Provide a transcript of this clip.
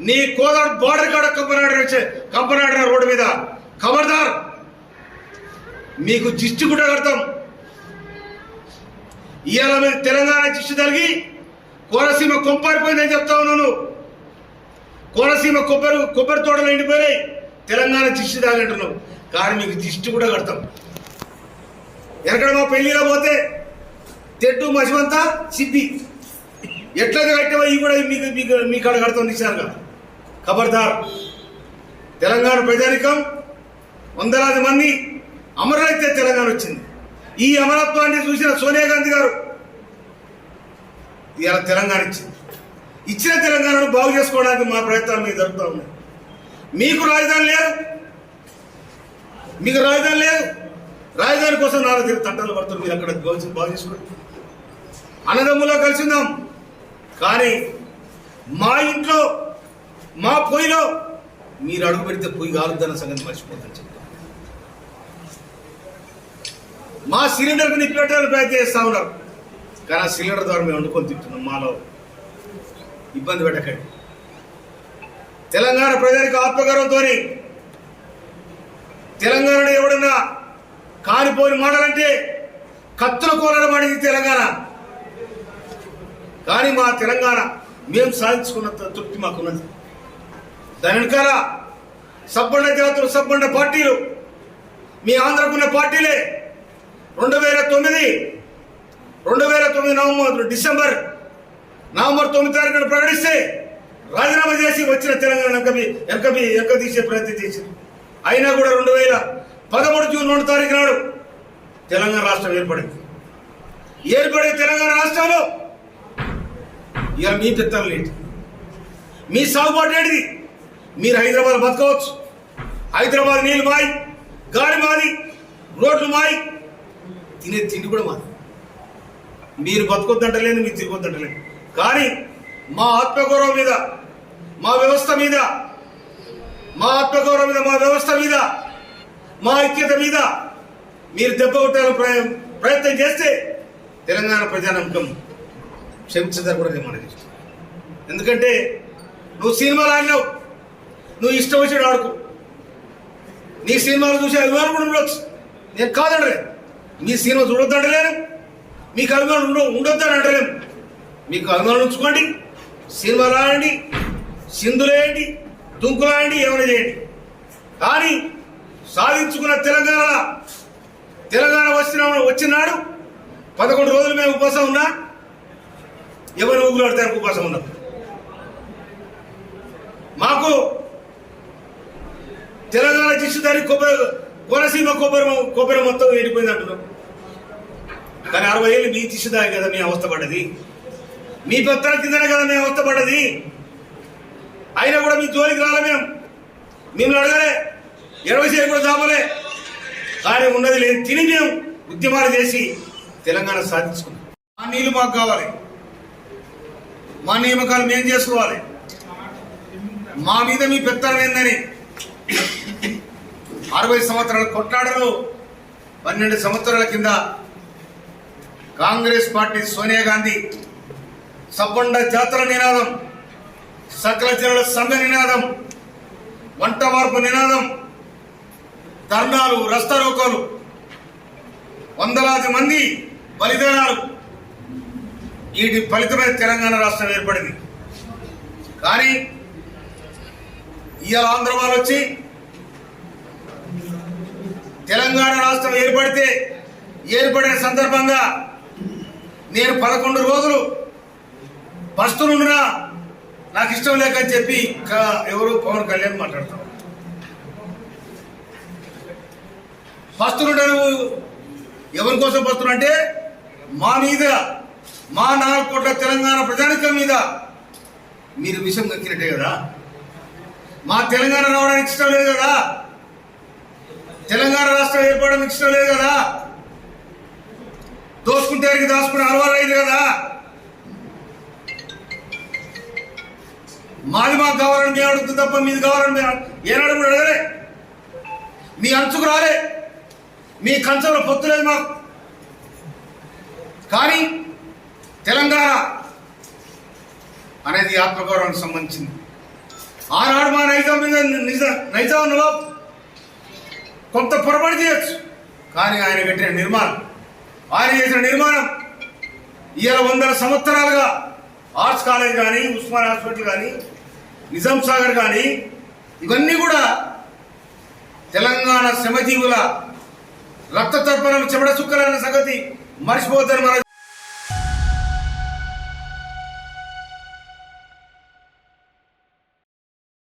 నీ కోదాడు బార్డర్ కాడ కంపనాడిన రోడ్డు మీద ఖబర్దార్, మీకు దిష్టి కూడా కడతాం. ఇవాళ మీకు తెలంగాణ దిష్టి తగిలి కోనసీమ కొంపారిపోయిందని చెప్తా ఉన్నాను. కోనసీమ కొబ్బరి తోటలు ఎండిపోయినాయి, తెలంగాణ దిష్టి తాగంటున్నావు. కానీ మీకు దిష్టి కూడా కడతాం. ఎక్కడ మా పెళ్లిలో పోతే తెడ్డు మసిమంతా సిద్ధి ఎట్లా కట్టావో ఇవి కూడా మీ కాడ కడతాం నిశారుగా. ఖబర్దార్, తెలంగాణ ప్రజానికం వందలాది మంది అమరులైతే తెలంగాణ వచ్చింది. ఈ అమరత్వాన్ని చూసిన సోనియా గాంధీ గారు ఇవాళ తెలంగాణ ఇచ్చింది. ఇచ్చిన తెలంగాణను బాగు చేసుకోవడానికి మా ప్రయత్నాలు మీకు జరుగుతూ ఉన్నాయి. మీకు రాజధాని లేదు, మీకు రాజధాని లేదు. రాజధాని కోసం 4 తంటాలు పడుతుంది. మీరు అక్కడ బాగు చేసుకోండి, అన్నదమ్ములో కలిసిందాం. కానీ మా ఇంట్లో మా పొయ్యిలో మీరు అడుగు పెడితే పొయ్యి కాలుద్దన్న సంగతి మర్చిపోతుందని చెప్తాను. మా సిలిండర్కి నిప్పెట్టాలని ప్రయత్నం చేస్తా ఉన్నారు. కానీ ఆ సిలిండర్ ద్వారా మేము వండుకొని తింటున్నాం. మాలో ఇబ్బంది పెట్టకండి. తెలంగాణ ప్రజలకు ఆత్మగౌరవంతో తెలంగాణలో ఎవడన్నా కానిపోని మాటలంటే కత్తుల కోరడం అడిగింది తెలంగాణ. కానీ మా తెలంగాణ మేము సాధించుకున్న తృప్తి మాకున్నది. దాని వెనకాల సబ్బండ జాతులు, సబ్బండ పార్టీలు, మీ ఆంధ్రకున్న పార్టీలే 2009 డిసెంబర్ నవంబర్ 9 తారీఖున ప్రకటిస్తే రాజీనామా చేసి వచ్చిన తెలంగాణ వెనక తీసే ప్రయత్నం చేసింది. అయినా కూడా 2013 జూన్ 2 తారీఖు నాడు తెలంగాణ రాష్ట్రం ఏర్పడింది. ఏర్పడే తెలంగాణ రాష్ట్రంలో ఇక మీ పెత్తనం లేదు, మీ సాగుబాటు ఏంటిది? మీరు హైదరాబాద్ బతకవచ్చు. హైదరాబాద్ నీళ్ళు మాయి, గాడి మాది, రోడ్లు మాయి, తినే తిండి కూడా మాది. మీరు బతకొద్దంటలేదు, మీరు తిరగొద్దంటలేదు. కానీ మా ఆత్మగౌరవం మీద, మా వ్యవస్థ మీద, మా ఆత్మగౌరవం మీద, మా వ్యవస్థ మీద, మా ఐక్యత మీద మీరు దెబ్బ కొట్టాలని ప్రయత్నం చేస్తే తెలంగాణ ప్రజానమ్మకం క్షమించదని కూడా నేను మనకి. ఎందుకంటే నువ్వు సినిమాలు ఆడినావు, నువ్వు ఇష్టం వచ్చాడు ఆడుకో. నీ సినిమాలు చూసి అభిమానం కూడా ఉండొచ్చు, నేను కాదంటలే. మీ సినిమా చూడొద్దంటలేను, మీకు అభిమానం ఉండొద్దని అంటలేము. మీకు అభిమానం ఉంచుకోండి, సినిమాలు ఆడండి, సింధులేయండి, దుంకులాయండి, ఏమైనా చేయండి. కానీ సాధించుకున్న తెలంగాణ వచ్చినాడు 11 రోజులు మేము ఉపవాసం ఉన్నా, ఎవరు ఊగులాడతానికి ఉపవాసం ఉన్నాం. మాకు తెలంగాణ దిశదారి కోనసీమ కొబ్బరి మొత్తం వెళ్ళిపోయింది అంటున్నాం. కానీ 60 ఏళ్ళు మీ దిశదారి కదా మీ అవస్థ పడ్డది, మీ పెత్తల కిందనే కదా మేము అవస్థ పడ్డది. అయినా కూడా మీ జోలికి రాలే, మిమ్మల్ని అడగలే, 20 సేపు కూడా చాపలే. కానీ ఉన్నది లేదు తిని మేము ఉద్యమాలు చేసి తెలంగాణ సాధించుకున్నాం. మా నీళ్లు మాకు కావాలి, మా నియామకాలు మేము చేసుకోవాలి. మా మీద మీ పెత్తనం ఏందని 60 సంవత్సరాల కొట్లాడలు 12 సంవత్సరాల కింద కాంగ్రెస్ పార్టీ సోనియా గాంధీ సబ్బండ జాతర నినాదం, సకల జనుల సంఘ నినాదం, వంట మార్పు నినాదం, ధర్నాలు, రస్తారోకోలు, వందలాది మంది బలిదానాలు, వీటి ఫలితమే తెలంగాణ రాష్ట్రం ఏర్పడింది. కానీ ఇవాళ ఆంధ్ర వాళ్ళు వచ్చి తెలంగాణ రాష్ట్రం ఏర్పడిన సందర్భంగా నేను 11 రోజులు బస్తులుండినా నాకు ఇష్టం లేకని చెప్పి ఎవరు పవన్ కళ్యాణ్ మాట్లాడతారు. బస్తులుంటే నువ్వు ఎవరి కోసం బస్తులు అంటే మా మీద, మా 4 కోట్ల తెలంగాణ ప్రజానికం మీద మీరు విషం కక్కినట్టే కదా. మా తెలంగాణ రావడానికి ఇష్టం లేదు కదా, తెలంగాణ రాష్ట్రం ఏర్పడడానికి ఇష్టం లేదు కదా, దోసుకుంటే దాచుకునే అలవాటు అయింది కదా. మాది మాకు కావాలని మేము అడుగుతుంది తప్ప మీది కావాలని మేము ఏనాడు కూడా అడగలే. మీ అంచుకు రాలే, మీ కంచంలో పొత్తు లేదు మాకు. కానీ తెలంగాణ అనేది ఆత్మగౌరవానికి సంబంధించింది. ఆనాడు మా నైజాం మీద నైజాం నవాబ్ కొంత పొరపాటు చేయొచ్చు, కానీ ఆయన కట్టిన నిర్మాణం, ఆయన చేసిన నిర్మాణం ఇవాళ 100 సంవత్సరాలుగా ఆర్ట్స్ కాలేజ్ కానీ, ఉస్మాన్ హాస్పిటల్ కానీ, నిజాం సాగర్ కానీ ఇవన్నీ కూడా తెలంగాణ శ్రమజీవుల రక్త తర్పణం చెమట చుక్కలన్న సంగతి మర్చిపోతారు మన